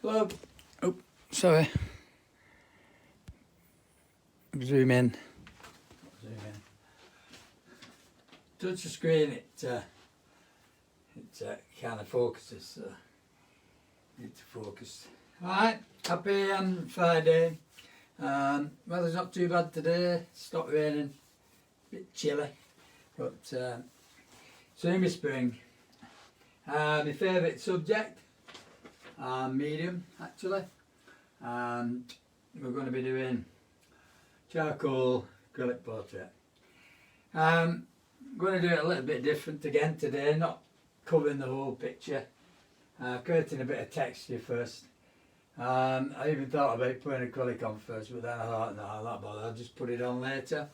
Hello. Oh, sorry. Zoom in. Touch the screen, it kind of focuses, so need to focus. Alright, happy Friday. Weather's not too bad today, stopped raining, a bit chilly, but soon be spring. My favourite subject, medium actually, and we're going to be doing charcoal acrylic portrait. I'm going to do it a little bit different again today, not covering the whole picture, creating a bit of texture first. I even thought about putting acrylic on first, but then I thought, no, I'm not bothered, I'll just put it on later.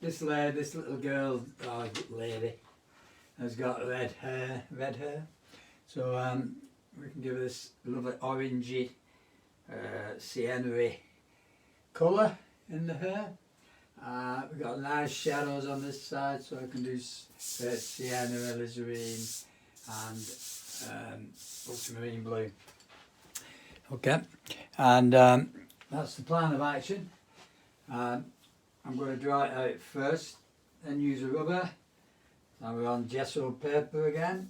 This little girl, lady, has got red hair, so we can give her this lovely orangey, sienna-y colour in the hair. We've got nice shadows on this side, so I can do sienna, alizarin and ultramarine blue. Okay, and that's the plan of action. I'm going to draw it out first, then use a rubber. Now we're on gesso paper again.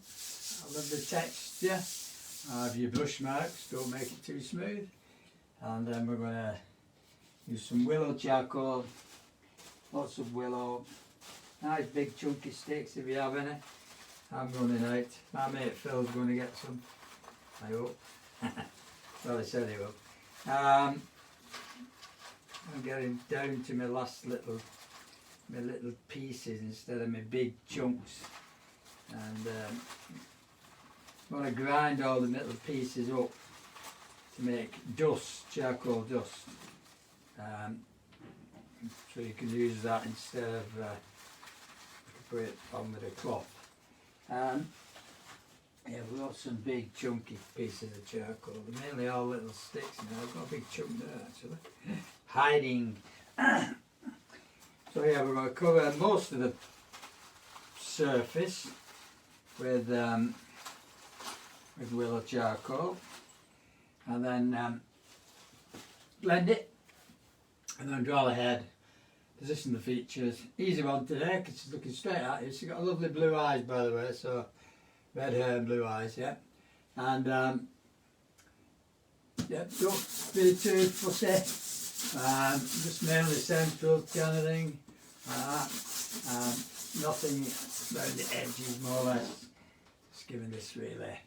I love the texture of your brush marks, don't make it too smooth. And then we're going to use some willow charcoal, lots of willow, nice big chunky sticks if you have any. I'm running out. My mate Phil's going to get some, I hope. Well, he said he will. I'm getting down to my last little pieces instead of my big chunks, and I want to grind all the little pieces up to make dust, charcoal dust, so you can use that instead of put it on with a cloth. Yeah, we've got some big chunky pieces of charcoal. They're mainly all little sticks now. I've got a big chunk there actually. Hiding. So yeah, we're going to cover most of the surface with willow charcoal, and then blend it, and then draw the head, position the features. Easy one today because she's looking straight at you. She's got lovely blue eyes, by the way, so red hair and blue eyes, yeah. And yeah, don't be too fussy. Just mainly central kind of thing. Nothing around the edges, more or less. Just giving this really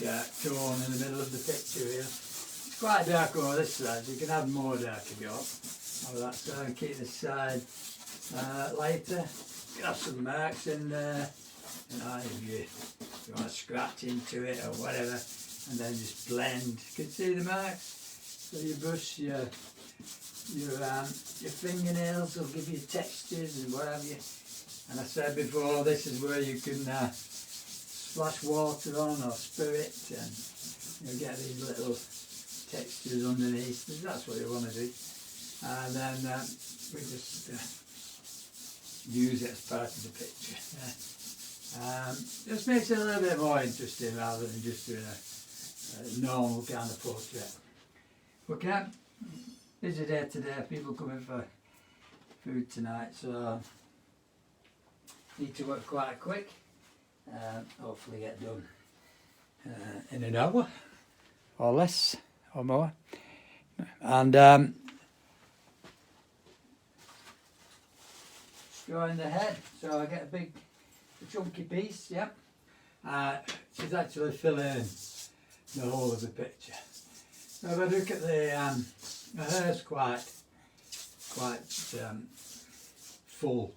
dark tone in the middle of the picture here. It's quite dark over this side, so you can have more dark if you want. Over that side, and keep this side lighter. You can have some marks in there. You know, if you want to scratch into it or whatever, and then just blend. You can see the marks. So you brush your fingernails will give you textures and what have you. And I said before, this is where you can splash water on or spirit, and you'll get these little textures underneath. That's what you want to do. And then we just use it as part of the picture. Just makes it a little bit more interesting rather than just doing a normal kind of portrait. Okay, busy day today, people coming for food tonight, so need to work quite quick. Hopefully get done in an hour or less or more. And drawing the head, so I get a big chunky piece, yep. She's actually filling the whole of the picture. So if I look at the hair's quite full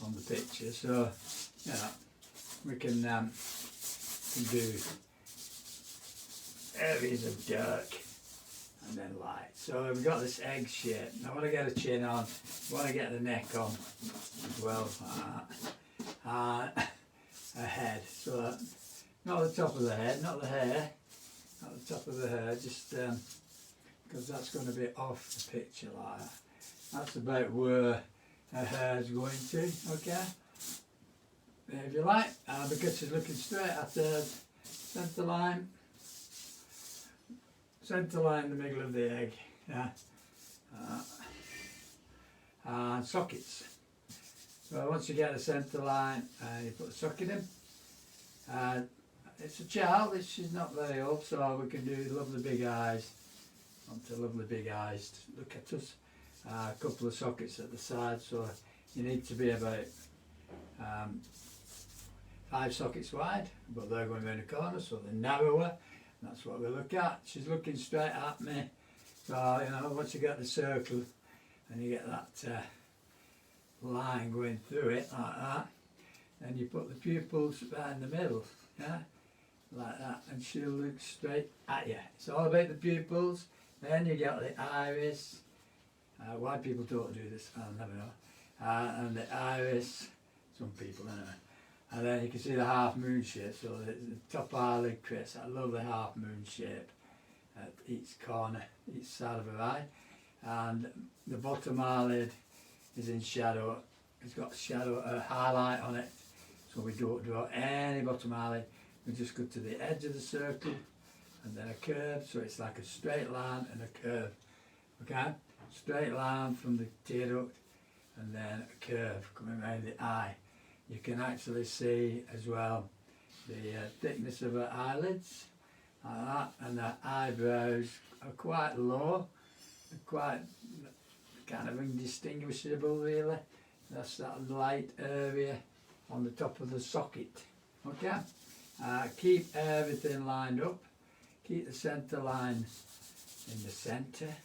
on the picture, so yeah, we can do areas of dark and then light. So we've got this egg shape. I want to get a chin on, I want to get the neck on as well, a head. So not the top of the head, not the hair, not the top of the hair, just because that's going to be off the picture like that. That's about where her hair's going to, okay? If you like, because she's looking straight at the centre line. centre line in the middle of the egg, yeah, and sockets. So once you get the centre line, you put the socket in. It's a child, she's not very old, so we can do lovely big eyes. Want the lovely big eyes to look at us. A couple of sockets at the side, so you need to be about 5 sockets wide, but they're going around the corner, so they're narrower. That's what we look at. She's looking straight at me. So, you know, once you get the circle and you get that line going through it like that, then you put the pupils right in the middle, yeah, like that, and she'll look straight at you. It's all about the pupils. Then you get the iris. Why people don't do this, I'll never know. And the iris, some people anyway. And then you can see the half moon shape, so the top eyelid creates that lovely half moon shape at each corner, each side of her eye. And the bottom eyelid is in shadow. It's got shadow, a highlight on it, so we don't draw any bottom eyelid. We just go to the edge of the circle and then a curve, so it's like a straight line and a curve. Okay? Straight line from the tear duct and then a curve coming around the eye. You can actually see as well the thickness of her eyelids, like that, and her eyebrows are quite low, quite kind of indistinguishable really. That's that light area on the top of the socket. Okay? Keep everything lined up. Keep the centre line in the centre.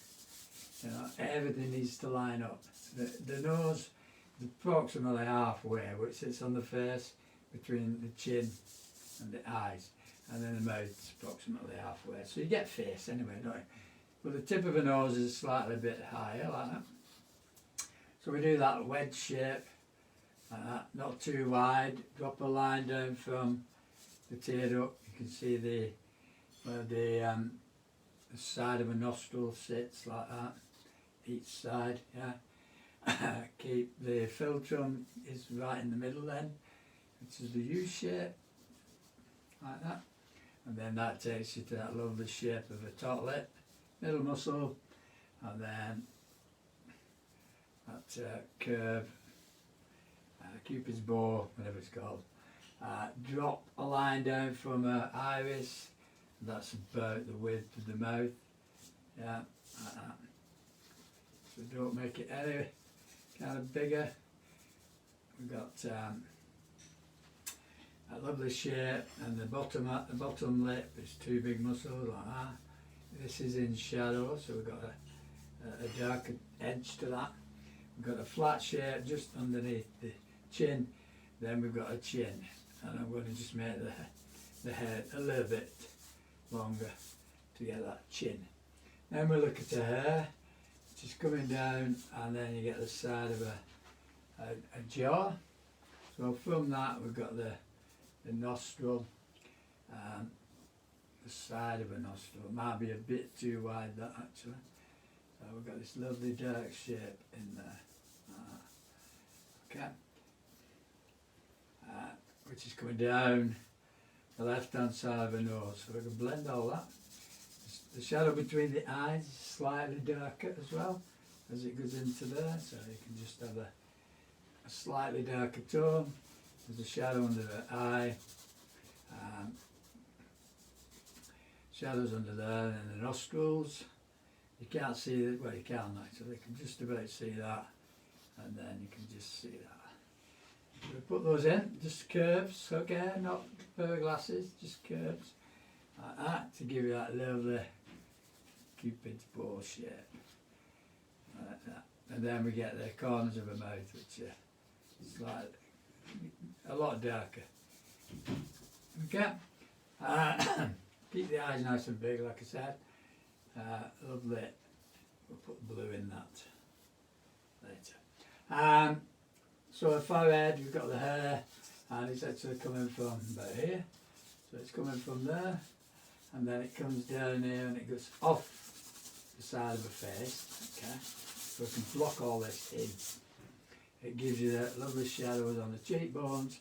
You know, everything needs to line up. The nose is approximately halfway, which sits on the face between the chin and the eyes, and then the mouth is approximately halfway. So you get face anyway, don't you? But the tip of the nose is slightly a bit higher, like that. So we do that wedge shape, like that, not too wide. Drop a line down from the tear duct. You can see where the side of a nostril sits, like that, each side, yeah. Keep the philtrum is right in the middle then, which is the U shape, like that. And then that takes you to that lovely shape of a top lip, middle muscle, and then that curve, Cupid's bow, whatever it's called. Drop a line down from her iris, that's about the width of the mouth, yeah, like that. So don't make it any kind of bigger. We've got a lovely shape, and the bottom lip is 2 big muscles like that. This is in shadow, so we've got a darker edge to that. We've got a flat shape just underneath the chin, then we've got a chin, and I'm going to just make the head a little bit longer to get that chin. Then we look at the hair, which is coming down, and then you get the side of a jaw. So from that we've got the nostril, the side of a nostril. It might be a bit too wide, that actually. So we've got this lovely dark shape in there. Okay. Which is coming down the left hand side of the nose. So we can blend all that. The shadow between the eyes is slightly darker as well as it goes into there. So you can just have a slightly darker tone. There's a shadow under the eye. Shadows under there, and the nostrils. You can't see it, well you can actually, you can just about see that, and then you can just see that. We put those in, just curves, okay, not fur glasses, just curves, like that, to give you that lovely Cupid's bow shape, like that. And then we get the corners of the mouth, which are slightly, a lot darker. Okay. Keep the eyes nice and big, like I said. Lovely. We'll put blue in that later. So the forehead, we've got the hair, and it's actually coming from about here. So it's coming from there, and then it comes down here, and it goes off the side of the face. Okay. So we can block all this in. It gives you that lovely shadows on the cheekbones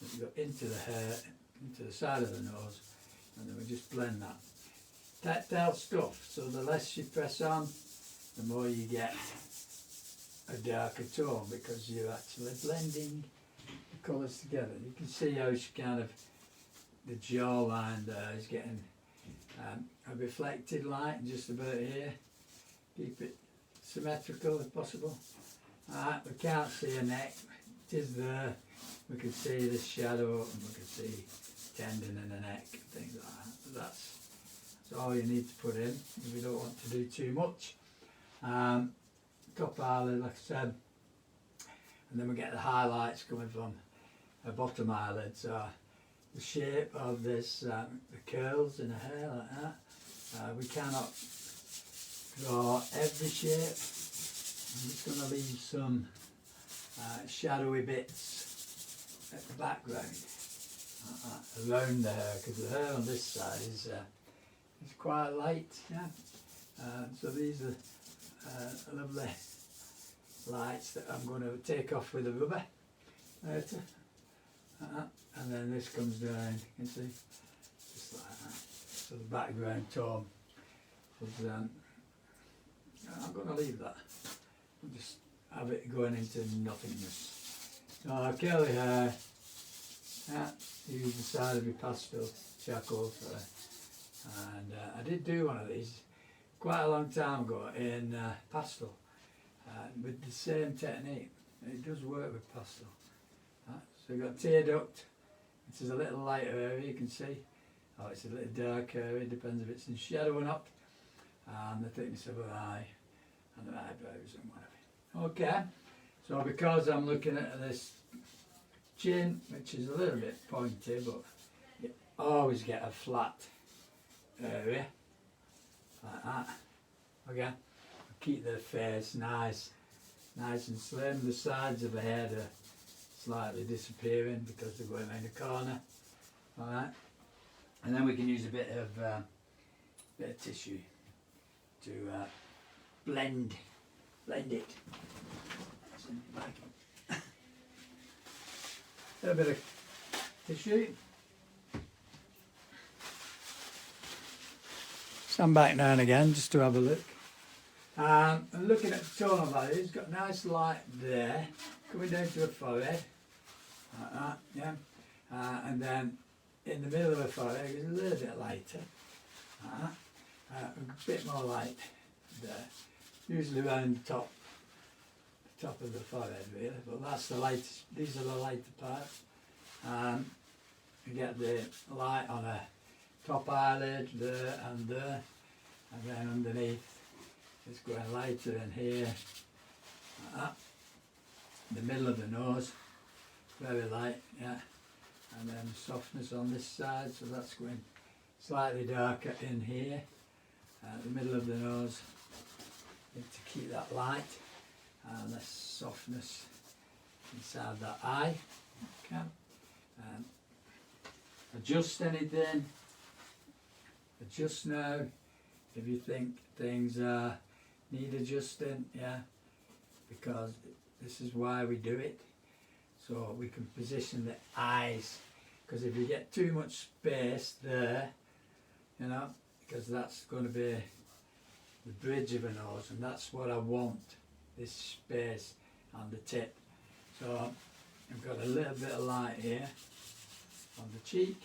that go into the hair, into the side of the nose, and then we just blend that. tactile stuff, so the less you press on, the more you get a darker tone, because you're actually blending the colours together. You can see how she kind of, the jawline there is getting a reflected light just about here. Keep it symmetrical if possible. Alright, we can't see her neck, it is there. We can see the shadow and we can see tendon in the neck and things like that. But that's all you need to put in if you don't want to do too much. Top eyelid, like I said, and then we get the highlights coming from her bottom eyelid. So the shape of this, the curls in her hair like that. We cannot draw every shape. I'm just going to leave some shadowy bits at the background around the hair, because the hair on this side is quite light. Yeah. So these are lovely lights that I'm going to take off with a rubber later. And then this comes down, you can see, just like that. So the background tone is, I'm going to leave that. I'll just have it going into nothingness. So curly hair, use the side of your pastel charcoal for, and I did do one of these quite a long time ago in pastel with the same technique. It does work with pastel. So you've got tear duct, which is a little lighter area, you can see. Oh, it's a little dark area, depends if it's in shadow or not. And the thickness of her eye and her eyebrows and whatever. Okay, so because I'm looking at this chin, which is a little bit pointy, but you always get a flat area like that. Okay, keep the face nice and slim. The sides of the head are slightly disappearing because they're going around the corner. Alright, and then we can use a bit of tissue to blend it. A bit of tissue. Stand back now and again just to have a look. And looking at the tonal value, it's got a nice light there coming down to her forehead, like that, yeah. And then in the middle of her forehead it's a little bit lighter, like that. A bit more light there, usually around the top of the forehead really, but that's the lightest, these are the lighter parts. You get the light on her top eyelid there, and then underneath it's going lighter in here, like that. The middle of the nose, very light, yeah, and then softness on this side, so that's going slightly darker in here. The middle of the nose, need to keep that light, and less softness inside that eye. Okay. Adjust anything, adjust now if you think things need adjusting, yeah, because this is why we do it, so we can position the eyes, because if you get too much space there, you know, because that's going to be the bridge of a nose, and that's what I want, this space on the tip. So I've got a little bit of light here on the cheek,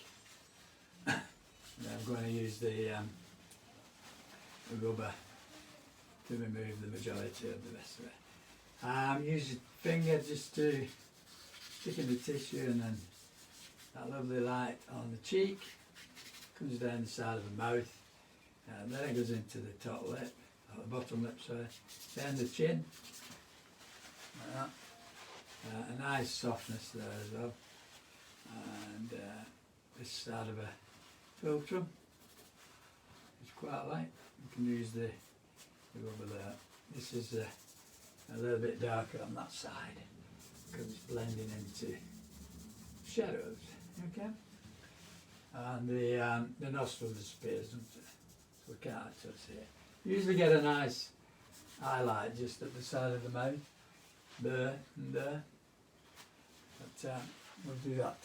and I'm going to use the rubber to remove the majority of the rest of it. Use your finger just to stick in the tissue, and then that lovely light on the cheek comes down the side of the mouth, then it goes into the top lip, or the bottom lip, sorry, then the chin, like that. A nice softness there as well, and this side of a philtrum is quite light. You can use the rubber there. This is a little bit darker on that side because it's blending into shadows. Okay, and the nostril disappears, doesn't it? So we can't actually see it. You usually get a nice highlight just at the side of the mouth, there and there. But we'll do that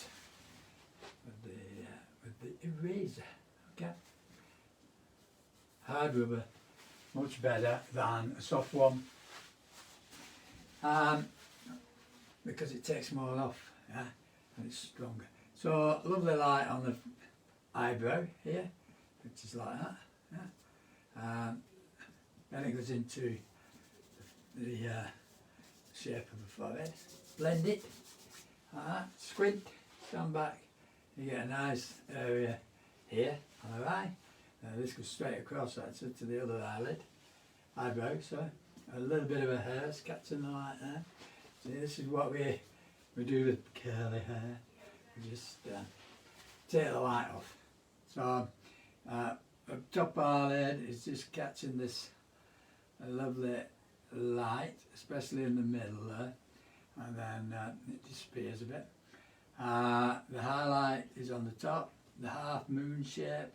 with the eraser. Okay. hard rubber much better than a soft one, because it takes more off, yeah, and it's stronger. So lovely light on the eyebrow here, which is like that, yeah. Then it goes into the shape of the forehead. Blend it, like that. Squint, stand back. You get a nice area here on the eye. This goes straight across actually to the other eyebrow. So a little bit of a hair catching the light there. See, this is what we do with curly hair. We just take the light off. So up top eyelid is just catching this lovely light, especially in the middle there, and then it disappears a bit. The highlight is on the top, the half moon shape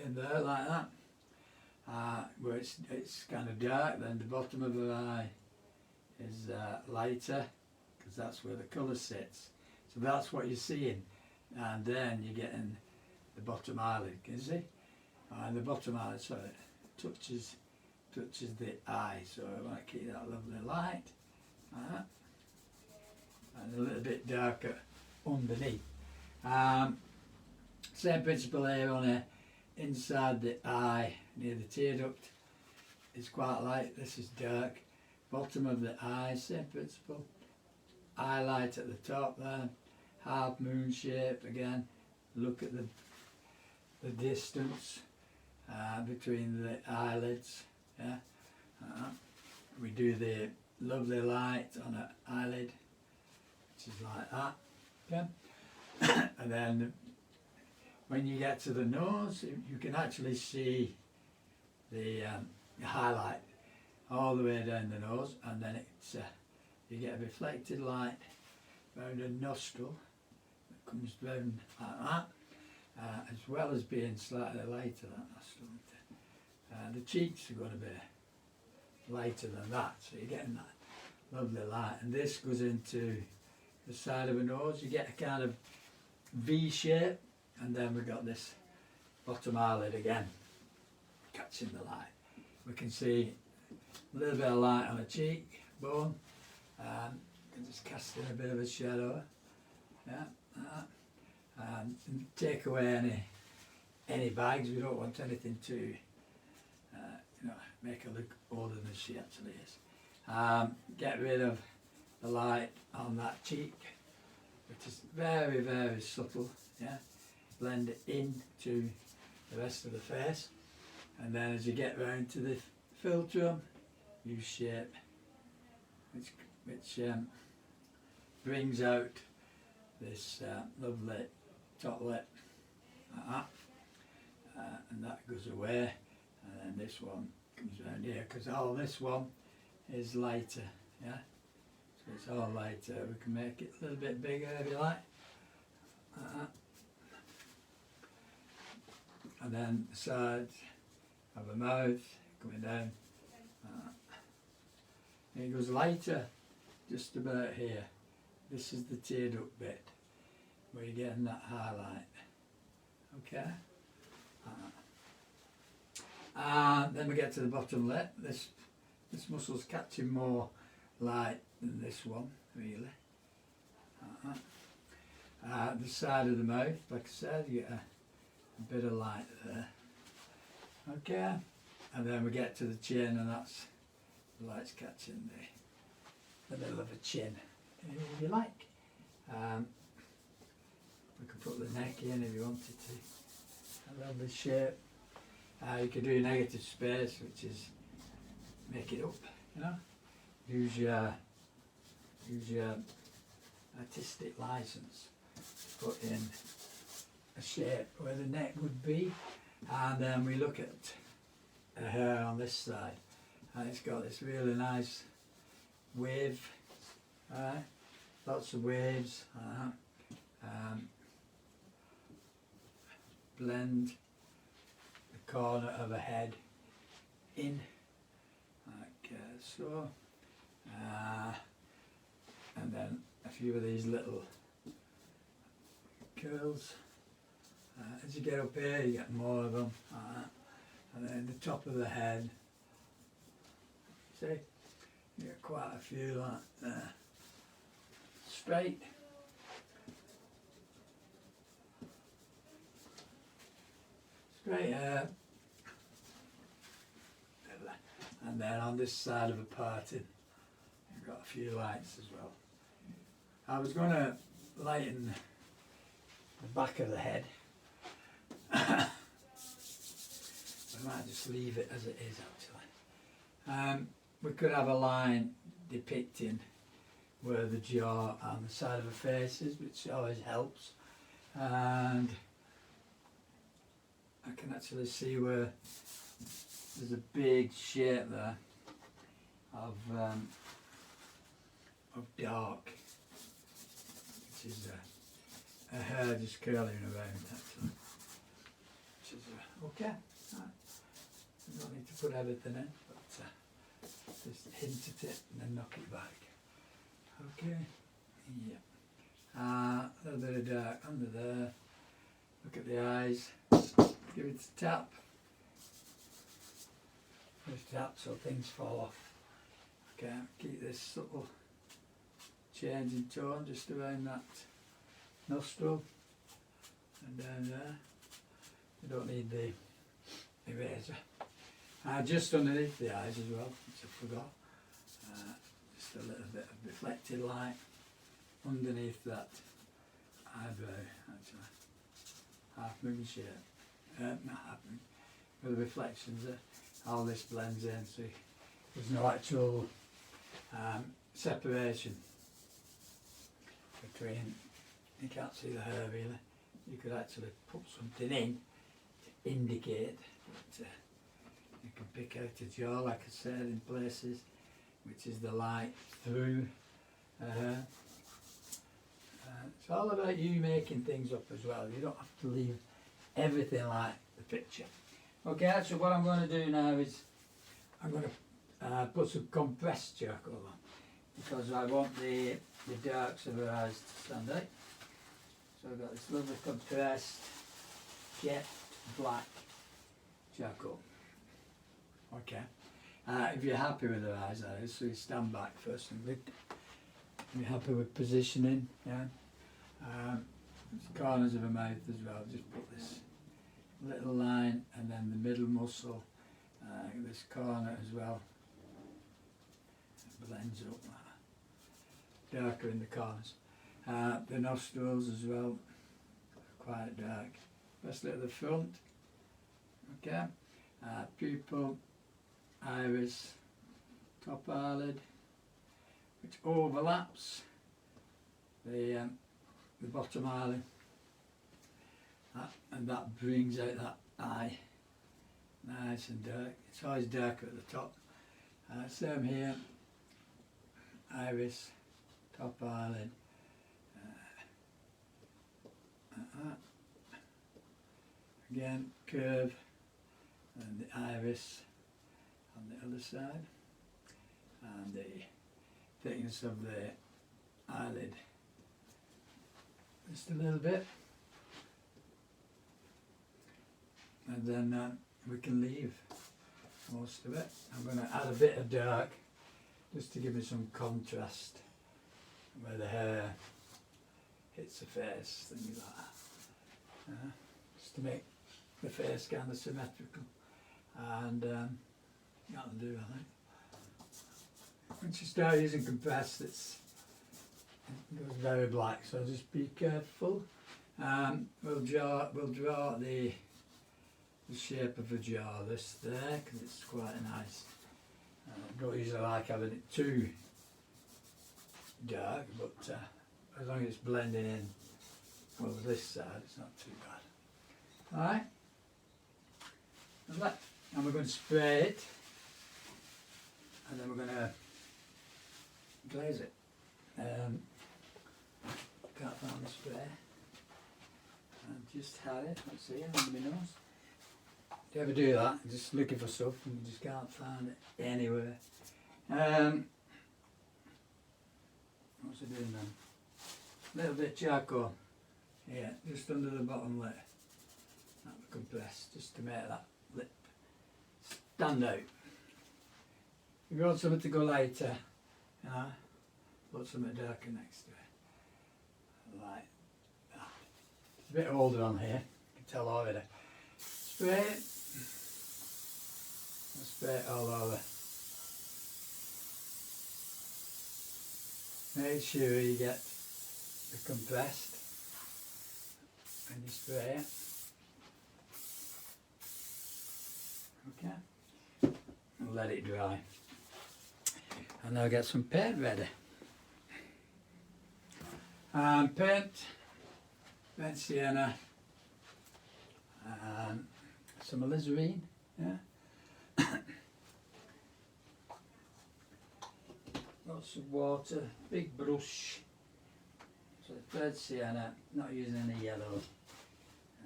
in there like that, where it's kind of dark. Then the bottom of the eye is lighter, because that's where the colour sits. So that's what you're seeing, and then you're getting the bottom eyelid, can you see? And the bottom eyelid, so it touches the eye, so I want to keep that lovely light, and a little bit darker underneath. Same principle here on the inside the eye near the tear duct. It's quite light, this is dark. Bottom of the eye, same principle. Highlight at the top there, half moon shape again. Look at the distance between the eyelids. Yeah, we do the lovely light on an eyelid, which is like that. Okay, and then when you get to the nose, you can actually see the highlight all the way down the nose, and then it's you get a reflected light around a nostril that comes down like that, as well as being slightly lighter, that nostril. The cheeks are going to be lighter than that, so you're getting that lovely light. And this goes into the side of the nose. You get a kind of V shape, and then we've got this bottom eyelid again catching the light. We can see a little bit of light on the cheek bone, and just casting a bit of a shadow. Yeah, and take away any bags. We don't want anything to make her look older than she actually is. Get rid of the light on that cheek, which is very, very subtle. Yeah, blend it into the rest of the face, and then as you get round to the philtrum, use shape, which brings out this lovely top lip, like that, and that goes away, and then this one comes around here, because all this one is lighter. Yeah, so it's all lighter. We can make it a little bit bigger if you like, and then the sides of the mouth coming down. It goes lighter just about here. This is the tear duct bit where you're getting that highlight. Okay. Then we get to the bottom lip. This muscle's catching more light than this one, really. The side of the mouth, like I said, you get a bit of light there. Okay. And then we get to the chin, and that's the light's catching the middle of the chin, if you like. We could put the neck in if you wanted to. A lovely shape. You could do negative space, which is make it up, you know. Use your artistic license to put in a shape where the neck would be, and then we look at a hair on this side, and it's got this really nice wave, lots of waves. Blend the corner of a head in, like so, and then a few of these little curls. As you get up here, you get more of them, and then the top of the head. See, you get quite a few like there. Straight. Straight hair. And then on this side of the parting, you've got a few lights as well. I was going to lighten the back of the head. I might just leave it as it is actually. We could have a line depicting where the jaw and the side of the face is, which always helps. And I can actually see where there's a big shape there of dark, which is a hair just curling around actually. Which is okay. Right. You don't need to put everything in, but just hint at it and then knock it back. Okay. Yeah. A little bit of dark under there. Look at the eyes. Give it a tap. Just tap so things fall off. Okay, keep this subtle change in tone just around that nostril and down there. You don't need the eraser. Just underneath the eyes as well, which I forgot. Just a little bit of reflected light underneath that eyebrow actually. Half moon shape. Not half moon. With the reflections there. All this blends in, so there's no actual separation between, you can't see the hair really. You could actually put something in to indicate that you can pick out a jaw, like I said, in places, which is the light through her hair. It's all about you making things up as well. You don't have to leave everything like the picture. Okay, so what I'm going to do now is I'm going to put some compressed charcoal on because I want the darks of her eyes to stand out. So I've got this lovely compressed jet black charcoal. Okay, if you're happy with her eyes, that is, so you stand back first and look. You're happy with positioning, yeah. Corners of her mouth as well. Just put this little line and then the middle muscle, this corner as well. It blends up darker in the corners. The nostrils as well, quite dark, especially at the front. Okay, pupil, iris, top eyelid, which overlaps the bottom eyelid. And that brings out that eye nice and dark. It's always darker at the top. Same here, iris, top eyelid, again curve, and the iris on the other side, and the thickness of the eyelid just a little bit. And then we can leave most of it. I'm going to add a bit of dark just to give me some contrast where the hair hits the face, things like that. Just to make the face kind of symmetrical. And that'll do, I think. Once you start using compressed, it goes very black, so just be careful. We'll draw the shape of the jaw, this there, because it's quite nice. Don't usually like having it too dark, but as long as it's blending in well this side, it's not too bad. Alright, and we're going to spray it, and then we're going to glaze it. Can't find the spray. I just had it, let's see, under my nose. Do you ever do that? Just looking for stuff and you just can't find it anywhere. What's it doing then? A little bit of charcoal. Yeah, just under the bottom lip. That would compress, just to make that lip stand out. If you want something to go lighter, put something darker next to it. Like that. It's a bit older on here, you can tell already. Spray it. And spray it all over. Make sure you get the compressed when you spray it. Okay, and let it dry. And I'll get some paint ready. Paint sienna, and some alizarin. Yeah. Lots of water, big brush. So red sienna, not using any yellow.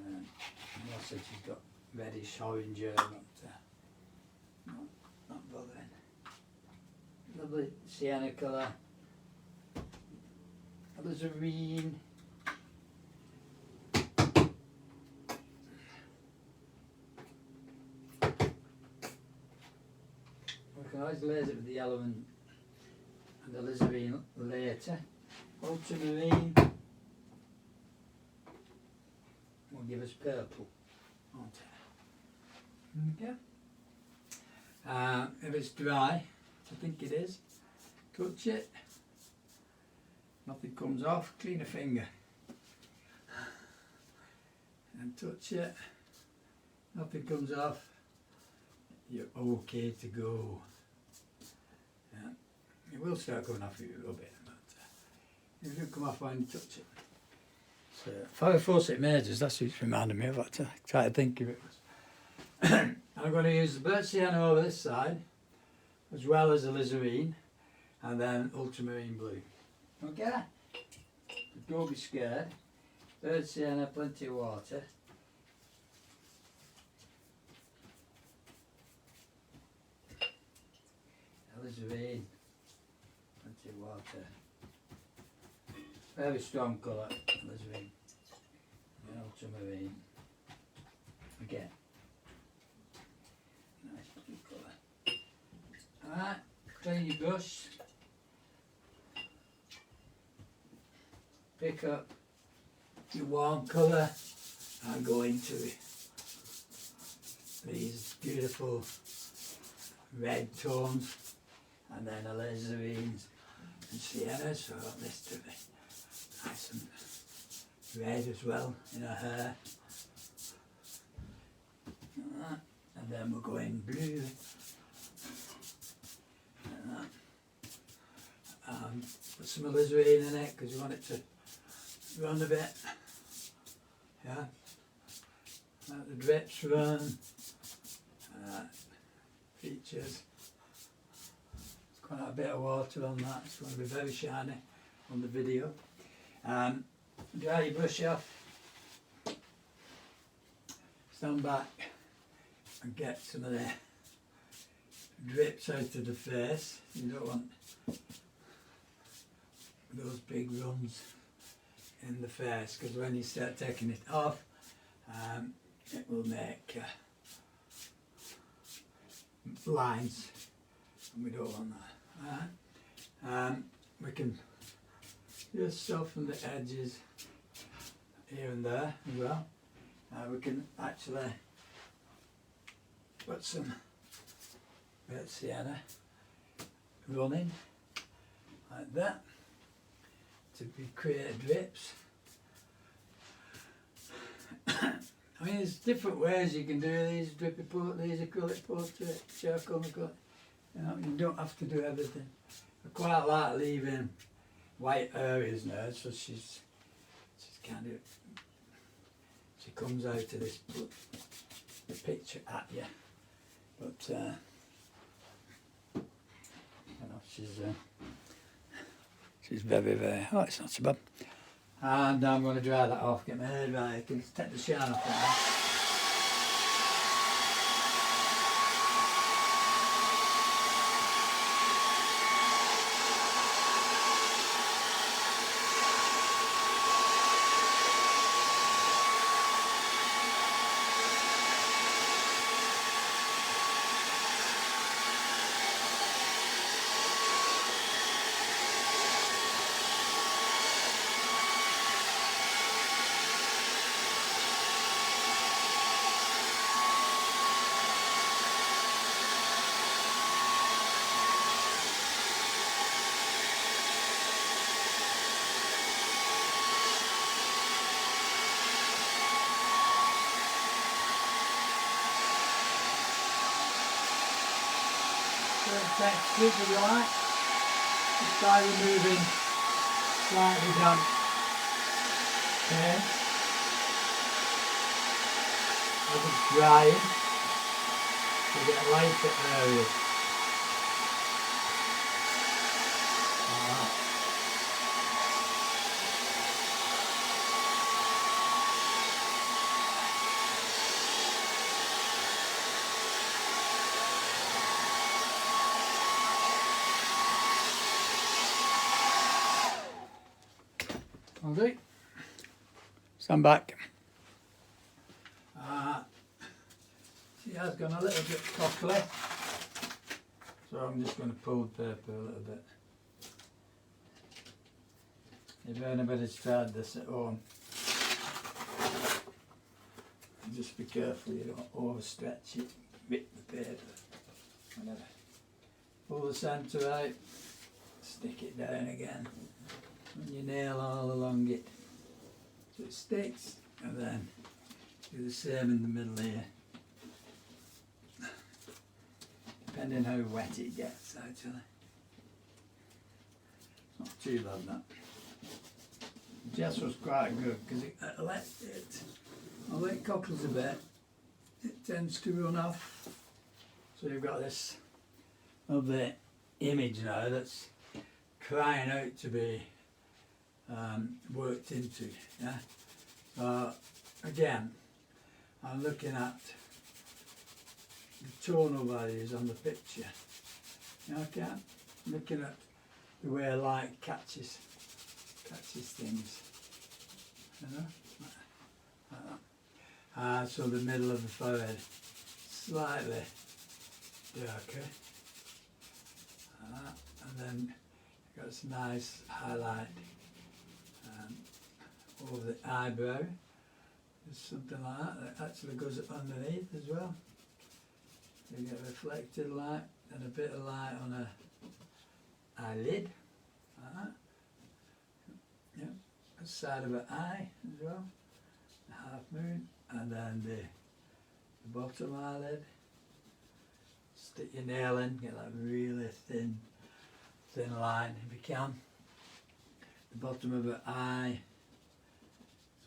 Unless she's got reddish orange, not bothering. Lovely sienna colour. Alizarin. We can always laser it with the yellow and the alizarin later. Ultramarine will give us purple, won't it? Okay. If it's dry, I think it is, touch it, nothing comes off, clean a finger and touch it, nothing comes off, you're okay to go. Yeah. It will start coming off if you rub it, but it doesn't come off when you touch it. So, 5-4 majors, that's what it's reminding me of. I try to think of it. I'm going to use the burnt sienna over this side, as well as alizarin, and then ultramarine blue. Okay? But don't be scared. Burnt sienna, plenty of water. Alizarin, plenty of water. Very strong colour, alizarin. And ultramarine. Again. Nice blue colour. Alright, clean your brush. Pick up your warm colour and go into these beautiful red tones, and then alizarin and sienna, so I want this to be nice and red as well in her hair. And then we'll go in blue. Put some alizarin in it because you want it to run a bit. Yeah. Let the drips run. Features. It's quite a bit of water on that. It's going to be very shiny on the video. Dry your brush off. Stand back and get some of the drips out of the face. You don't want those big runs in the face, because when you start taking it off, it will make lines, and we don't want that. We can just soften the edges here and there as well. We can actually put some red sienna running like that to create drips. I mean, there's different ways you can do these these acrylic portrait, charcoal acrylic. You know, you don't have to do everything. I quite like leaving white areas now, so she's kind of, she comes out of this the picture at you. But you know, she's very, very, oh, it's not so bad. And I'm going to dry that off, get my hair dry, I can take the shine off now. textures if you like. Just by removing slightly damp paint as it's drying to get lighter areas. I'll do. Stand back. She has gone a little bit cockly, so I'm just going to pull the paper a little bit. If anybody's tried this at home, just be careful you don't overstretch it, rip the paper. Whatever. Pull the centre out, stick it down again. Run your nail all along it so it sticks, and then do the same in the middle here. Depending how wet it gets actually. Not too bad that. Jess was quite good because although it cockles a bit, it tends to run off. So you've got this lovely image now that's crying out to be worked into. Yeah. So again, I'm looking at the tonal values on the picture. Okay, looking at the way light catches things. You know, like that. So the middle of the forehead slightly darker, like that. And then you've got this nice highlight over the eyebrow. There's something like that actually goes underneath as well. You get reflected light and a bit of light on a eyelid, like that. Yep, the side of an eye as well, the half moon, and then the bottom eyelid. Stick your nail in, get that really thin line if you can. The bottom of an eye,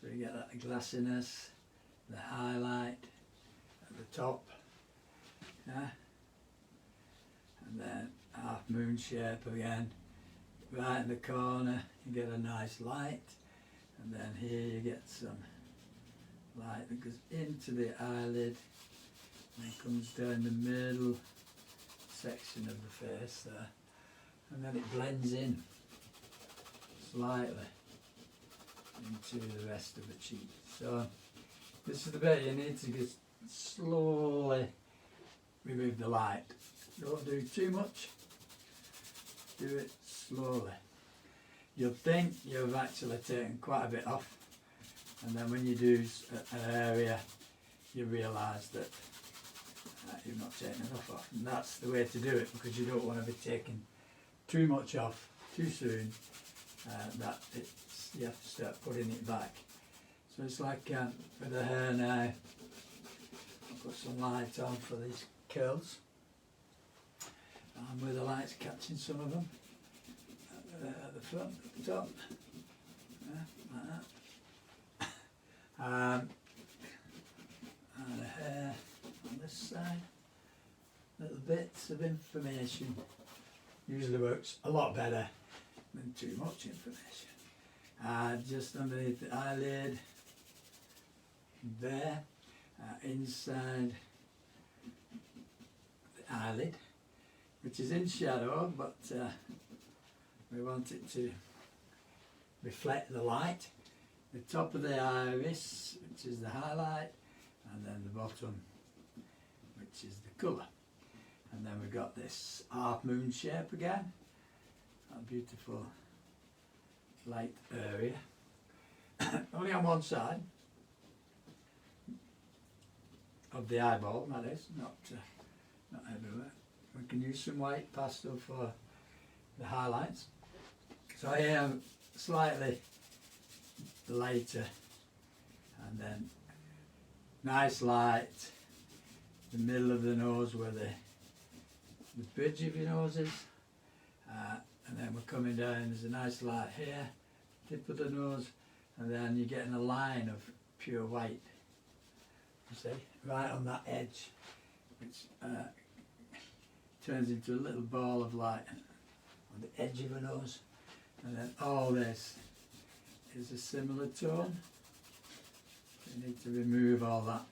so you get that glassiness, the highlight at the top. Yeah. And then half moon shape again, right in the corner you get a nice light, and then here you get some light that goes into the eyelid and comes down the middle section of the face there, and then it blends in slightly into the rest of the cheek. So this is the bit you need to just slowly remove the light. Don't do too much, do it slowly. You'll think you've actually taken quite a bit off, and then when you do an area you realise that you've not taken enough off, and that's the way to do it, because you don't want to be taking too much off too soon, you have to start putting it back. So it's like with the hair now, I'll put some light on for these curls, and where the light's catching some of them at the front, at the top, like that. And the hair on this side, little bits of information usually works a lot better than too much information. Just underneath the eyelid, there, inside the eyelid, which is in shadow, but we want it to reflect the light. The top of the iris, which is the highlight, and then the bottom, which is the colour. And then we've got this half moon shape again, that beautiful light area, only on one side of the eyeball, that is, not everywhere. We can use some white pastel for the highlights. So here slightly lighter, and then nice light, the middle of the nose where the the bridge of your noses, and then we're coming down. There's a nice light here, tip of the nose, and then you're getting a line of pure white. You see, right on that edge, which turns into a little ball of light on the edge of the nose, and then all this is a similar tone. You need to remove all that.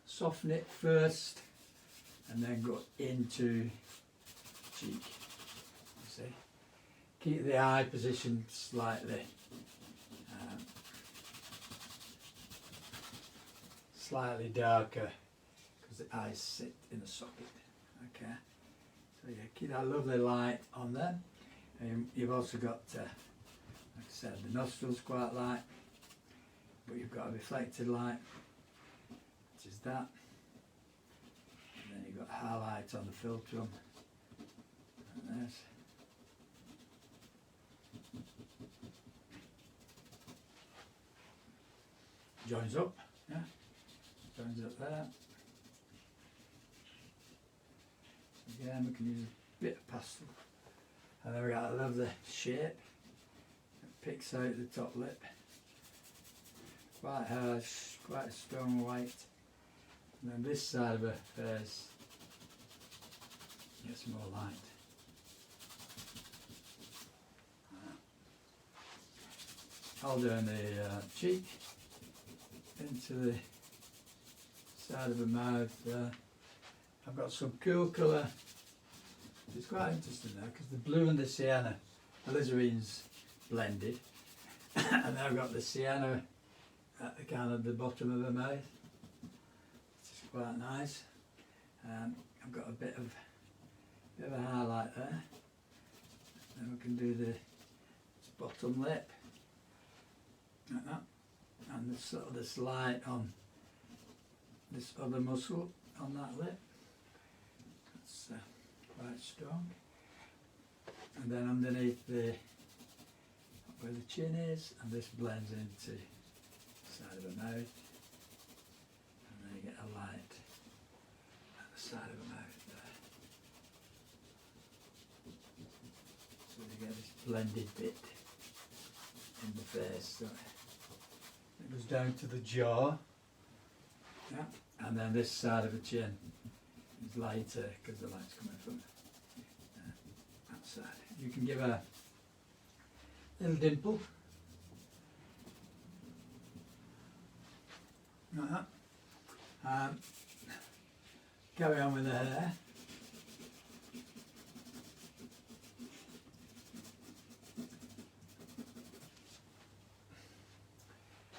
Soften it first and then go into cheek. You see? Keep the eye positioned slightly darker because the eyes sit in the socket. Okay, so yeah, keep that lovely light on them. And you've also got, like I said, the nostrils quite light, but you've got a reflected light, which is that. And then you've got highlight on the philtrum, and this. Joins up, yeah, joins up there. Again, we can use a bit of pastel. And then we got a lovely shape. It picks out the top lip. Quite harsh, quite a strong white. And then this side of her face gets more light. All down the cheek, into the side of the mouth there. I've got some cool colour. It's quite interesting now because the blue and the sienna, alizarine's blended, and then I've got the sienna at the kind of the bottom of the mouth, which is quite nice. I've got a bit of a highlight there. Then we can do the bottom lip, like that, and there's sort of this light on this other muscle on that lip. That's quite strong. And then underneath where the chin is, and this blends into the side of the mouth, and then you get a light at the side of the mouth there. So you get this blended bit in the face. So it goes down to the jaw, yeah, and then this side of the chin is lighter because the light's coming from that side. You can give a little dimple, like that. Carry on with the hair.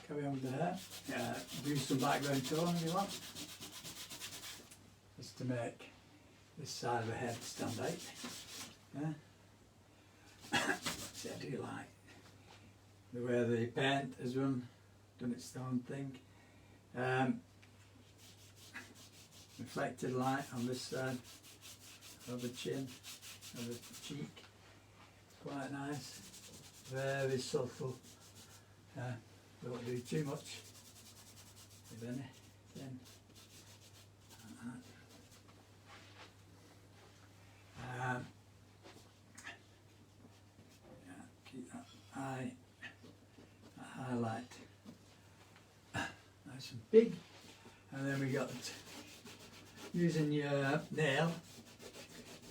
Carry on with the hair. Do some background tone if you want, just to make this side of the head stand out. Yeah. See, I do like the way the paint has done its own thing. Reflected light on this side of the chin, of the cheek. Quite nice. Very subtle. Don't do too much, if anything. Keep that eye, that highlight nice and big. And then we got using your nail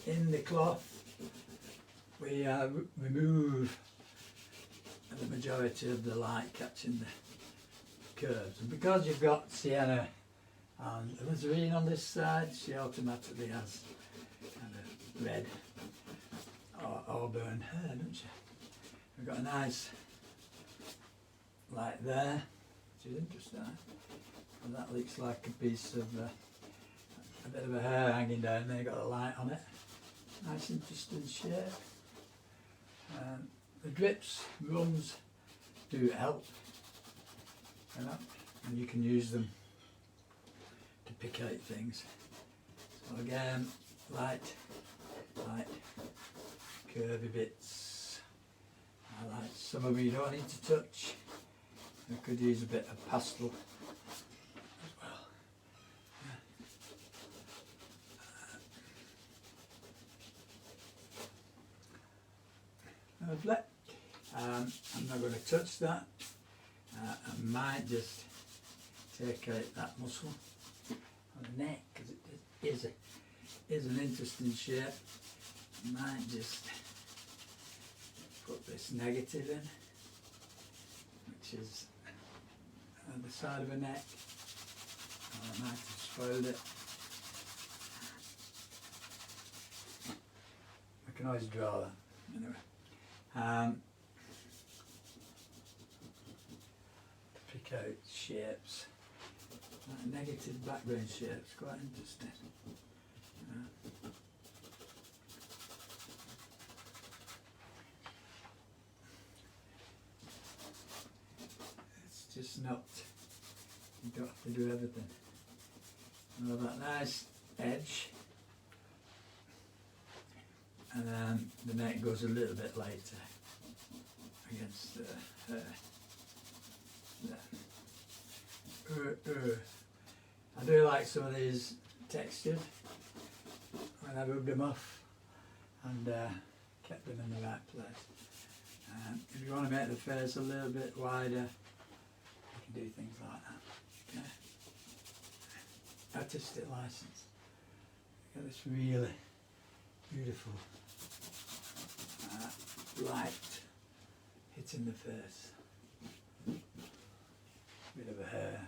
in the cloth, we remove the majority of the light catching the curves. And because you've got sienna and alizarine on this side, she automatically has kind of red or auburn hair, doesn't she? We've got a nice light there, which is interesting. And that looks like a piece of a bit of a hair hanging down there. You've got a light on it. Nice interesting shape. The drips, runs do help, and you can use them to pick out things. So again, light, curvy bits. I like some of them you don't need to touch. I could use a bit of pastel as well. Lovely. I'm not going to touch that. I might just take out that muscle on the neck because it is an interesting shape. I might just put this negative in, which is on the side of the neck. I might have spoiled it. I can always draw that anyway. Pick out shapes, like negative background shapes, quite interesting. It's just not, you don't have to do everything. Well, that nice edge, and then the neck goes a little bit lighter against the hair. I do like some of these textures when I rubbed them off and kept them in the right place. If you want to make the face a little bit wider, you can do things like that. Okay. Artistic license. Get this really beautiful light hitting the face. Bit of a hair.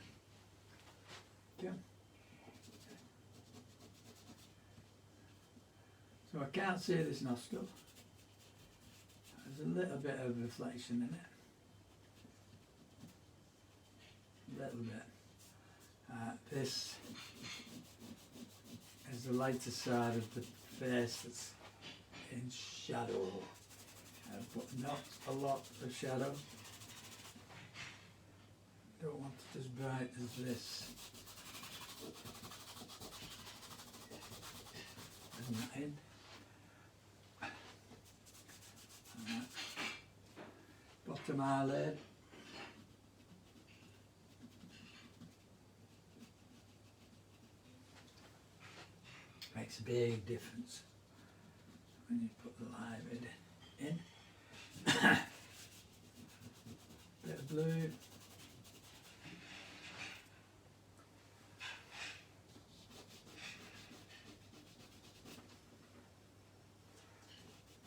Okay. So I can't see this nostril. There's a little bit of reflection in it. A little bit. This is the lighter side of the face that's in shadow, but not a lot of shadow. Don't want it as bright as this. Bring that in. Bottom eyelid. Makes a big difference when you put the eyelid in. Bit of blue.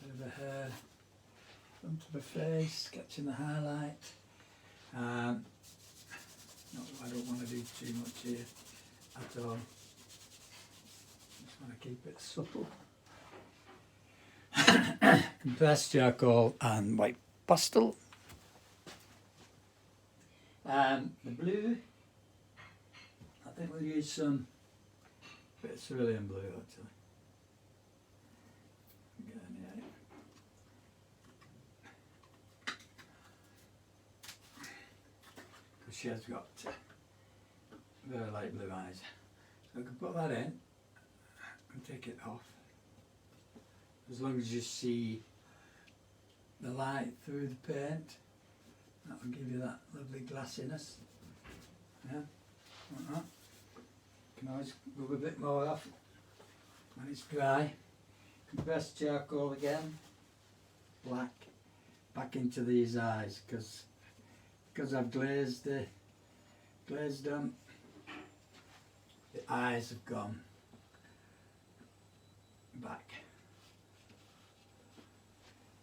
Bit of a hair onto the face, catching the highlight. I don't want to do too much here at all. Just want to keep it supple. Compressed charcoal and white pastel. The blue, I think we'll use some bit of cerulean blue actually. Because she has got very light blue eyes. So I can put that in and take it off. As long as you see the light through the paint, that will give you that lovely glassiness. Yeah, like that. You can always rub a bit more off when it's dry. Compressed charcoal again, black, back into these eyes because I've glazed them. The eyes have gone back.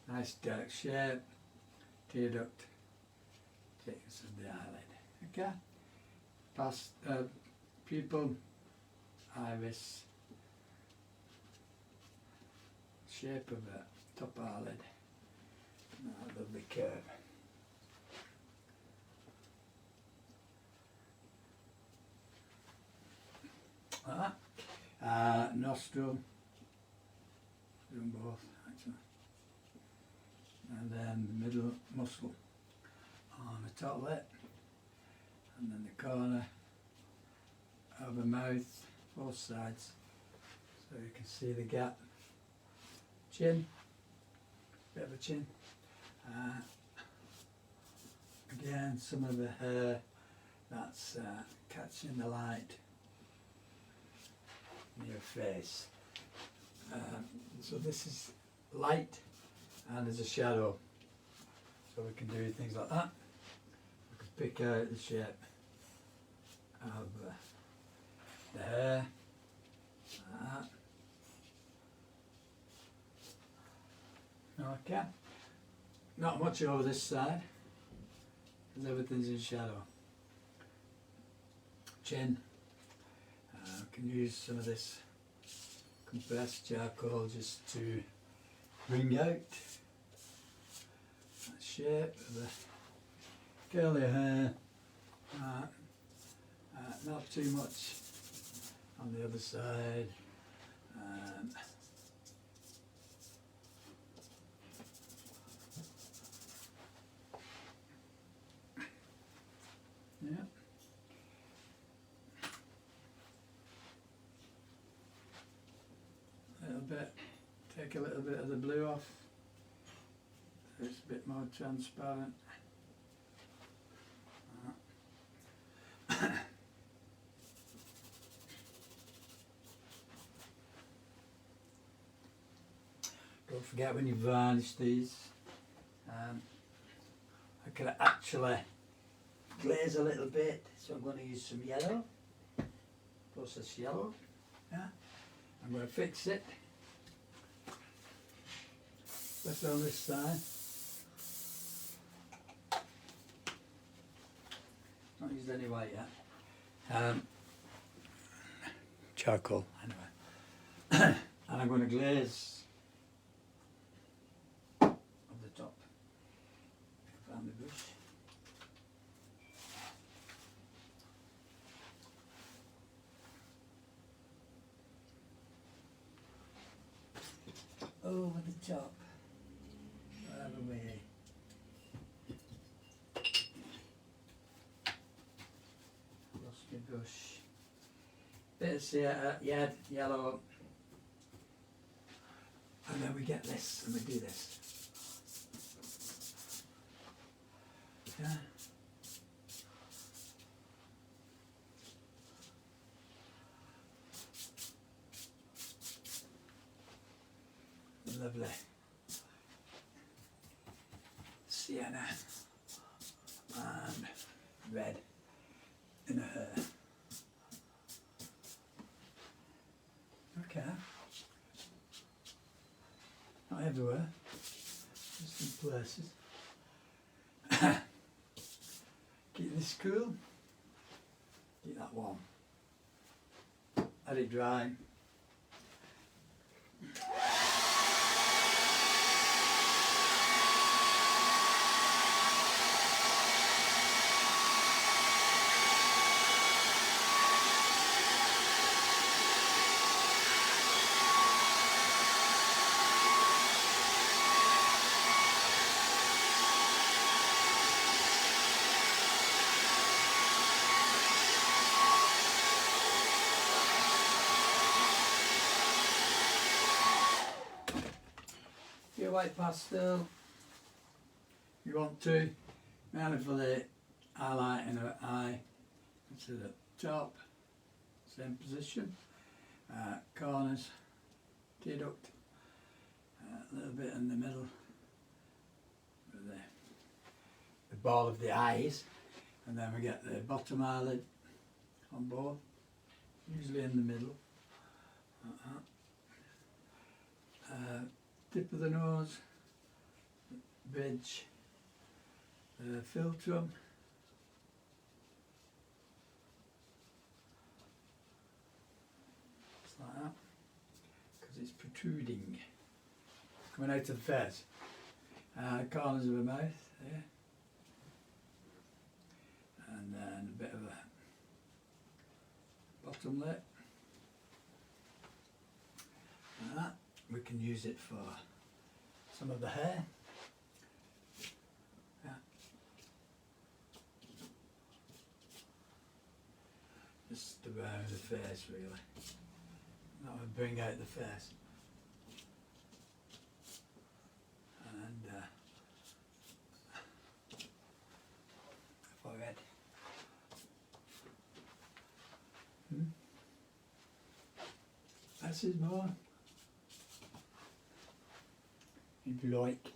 Nice dark shape, tear duct, thickness of the eyelid. Okay, past pupil, iris, shape of a top eyelid, a lovely curve. Like that. Nostril, doing both actually. And then the middle muscle on the top lip, and then the corner of the mouth, both sides, so you can see the gap. Chin, bit of a chin. Again, some of the hair that's catching the light in your face. So this is light. and there's a shadow, so we can do things like that. We can pick out the shape of the hair, like that. Okay, not much over this side because everything's in shadow. Chin, can use some of this compressed charcoal just to bring out that shape of the curly hair. Not too much on the other side. Yeah. A little bit, take a little bit of the blue off, so it's a bit more transparent. Don't forget when you varnish these, I could actually glaze a little bit, so I'm going to use some yellow, processed yellow. Yeah. I'm going to fix it, especially on this side. Not used any white yet. Charcoal, anyway. And I'm going to glaze on the top. Found the brush. Over the top, out of the way. Lost my brush. Bit of yellow, and then we get this, and we do this. Yeah. Lovely sienna and red in her hair. Okay. Not everywhere, just in places. Keep this cool, keep that warm. Let it dry. Your white pastel, you want to, mainly for the highlight in her eye, to the top, same position, corners, tear duct, a little bit in the middle, with the ball of the eyes, and then we get the bottom eyelid on board, usually in the middle. Tip of the nose, bridge, philtrum, just like that, because it's protruding, coming out of the face, corners of the mouth there, and then a bit of a bottom lip, like that. We can use it for some of the hair. Yeah. Just around the face really. That would bring out the face. And forehead. This is more. If you like.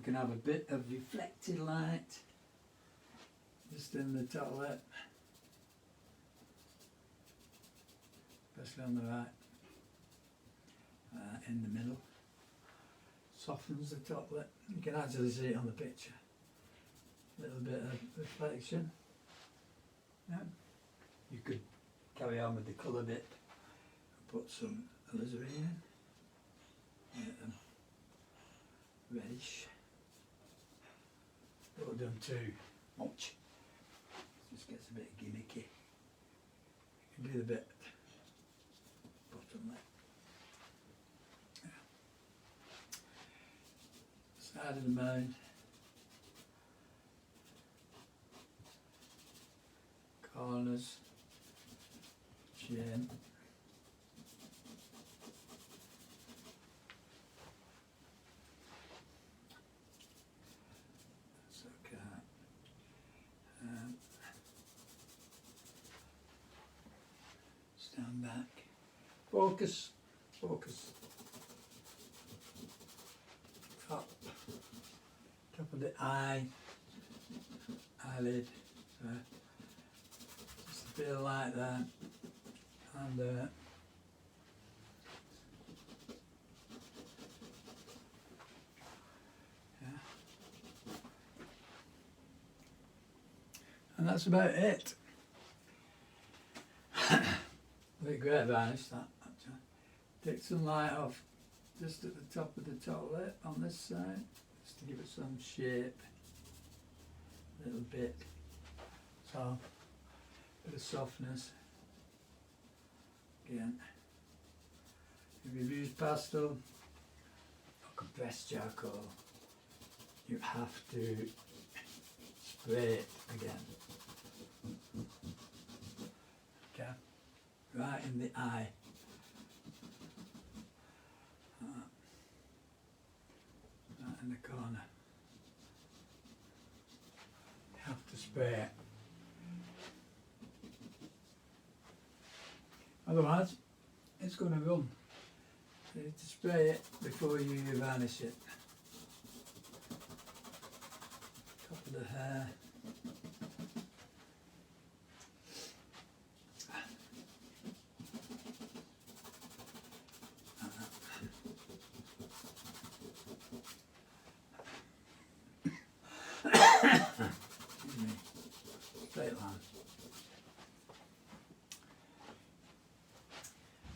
can have a bit of reflected light just in the top lip, especially on the right, in the middle. Softens the top lip. You can actually see it on the picture. A little bit of reflection. Yeah. You could carry on with the colour bit and put some alizarin in. Reddish. Don't done too much. Just gets a bit gimmicky. You can do the bit bottom lip. Side of the mouth. Corners. Chin. That's okay. Stand back. Focus. Focus. Up. Top of the eye. Eyelid. Just feel like that. And yeah. And that's about it. Very great varnish that actually. Take some light off just at the top of the top lip on this side, just to give it some shape. A little bit. So a bit of softness. Again. If you've used pastel or compressed charcoal, you have to spray it again. Okay, right in the eye. Right in the corner. You have to spray it. Otherwise, it's going to run. You need to spray it before you varnish it. Top of the hair. Straight line.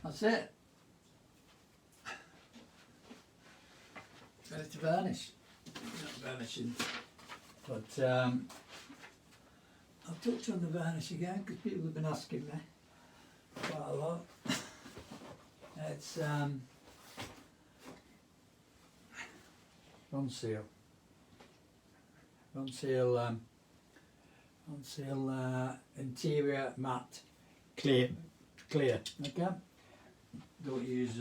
That's it. Ready to varnish. Not varnishing, but I'll touch on the varnish again because people have been asking me quite a lot. It's Ronseal. Ronseal interior matte clear. Okay. Don't use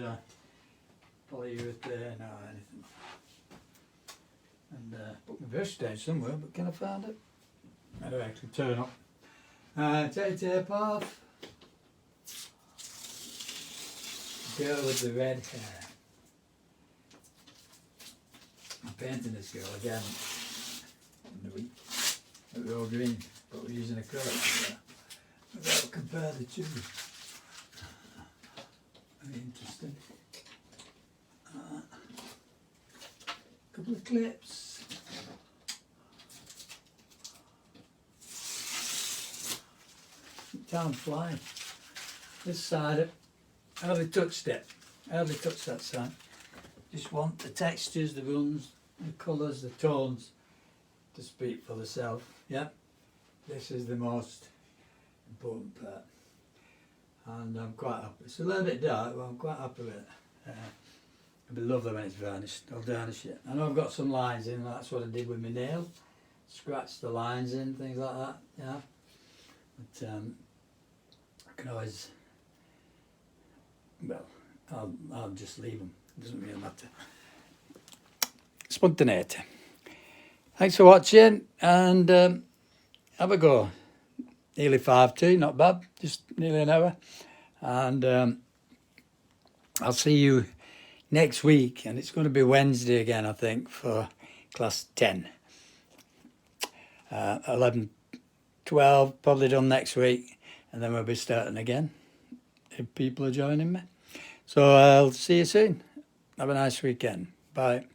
polyurethane or anything. And put my brush down somewhere, but can I find it? Anyway, I can turn up. Take the tape off. Girl with the red hair. I'm painting this girl again in the week. They're all green, but we're using acrylic. So maybe I'll compare the two. Very interesting. Couple of clips. Time flying. This side, I hardly touched it. I hardly touched that side. Just want the textures, the runs, the colours, the tones to speak for themselves. Yeah, this is the most important part. And I'm quite happy. It's a little bit dark, but I'm quite happy with it. It'd be lovely when it's varnished. I'll varnish it. I know I've got some lines in, that's what I did with my nail. Scratch the lines in, things like that, yeah. But I can always, well, I'll just leave them. It doesn't really matter. Spontaneity. Thanks for watching, and have a go. Nearly 5 not bad, just nearly an hour. And I'll see you next week, and it's going to be Wednesday again, I think, for class 10. 11, 12 probably done next week, and then we'll be starting again if people are joining me. So I'll see you soon. Have a nice weekend. Bye.